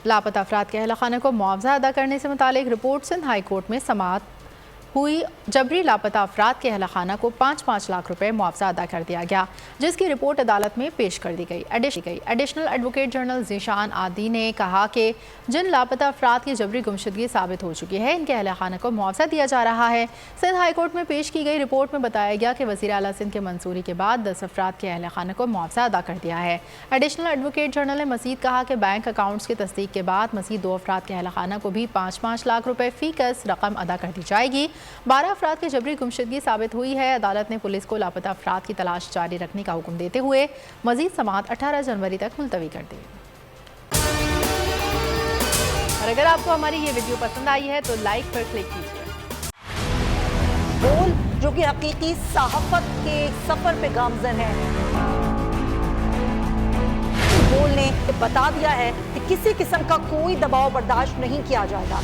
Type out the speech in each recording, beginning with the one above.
लापता अफराद के अहल खाना को मुआवजा अदा करने से मुतालिक रिपोर्ट सिंध हाई कोर्ट में समाअत हुई। जबरी लापता अफराद के अहल खाना को 5-5 लाख रुपए मुआवजा अदा कर दिया गया, जिसकी रिपोर्ट अदालत में पेश कर दी गई। एडिशनल एडवोकेट जनरल ज़ीशान आदी ने कहा कि जिन लापता अफराद की जबरी गुमशुदगी साबित हो चुकी है, इनके अहल खाना को मुआवजा दिया जा रहा है। सिंध हाई कोर्ट में पेश की गई रिपोर्ट में बताया गया कि वज़ीर आला सिंध के मंजूरी के बाद 10 अफराद के अहल खाना को मुआवजा अदा कर दिया है। एडिशनल एडवोकेट जनरल ने मज़ीद कहा कि बैंक अकाउंट्स की तस्दीक के बाद मज़ीद 2 अफराद के अहल खाना को भी 5-5 लाख रुपए फ़ी कस रकम अदा कर दी जाएगी। 12 अफराद की जबरी गुमशुदगी साबित हुई है। अदालत ने पुलिस को लापता अफराद की तलाश जारी रखने का हुक्म देते हुए मजीद समाअत 18 जनवरी तक मुलतवी कर दी। और अगर आपको हमारी ये वीडियो पसंद आई है तो लाइक पर क्लिक कीजिए। बोल जो कि हकीकी सहाफत के सफर पे गामजन है, बोल ने बता दिया है कि किसी किस्म का कोई दबाव बर्दाश्त नहीं किया जाएगा।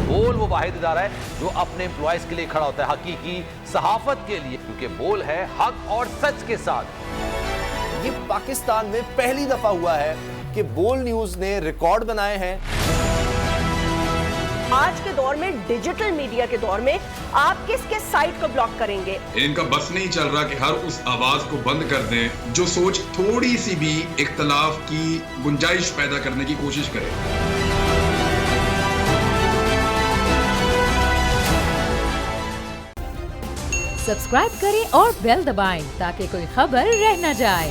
बोल वो वाहिद इदारा है जो अपने एम्प्लॉयज के लिए खड़ा होता है, हकीकी सहाफत के लिए, क्योंकि बोल है हक और सच के साथ। ये पाकिस्तान में पहली दफा हुआ है कि बोल न्यूज ने रिकॉर्ड बनाए हैं। आज के दौर में, डिजिटल मीडिया के दौर में, आप किस किस साइट को ब्लॉक करेंगे? इनका बस नहीं चल रहा कि हर उस आवाज को बंद कर दें जो सोच थोड़ी सी भी इख्तलाफ की गुंजाइश पैदा करने की कोशिश करे। सब्सक्राइब करें और बेल दबाएं ताकि कोई खबर रह न जाए।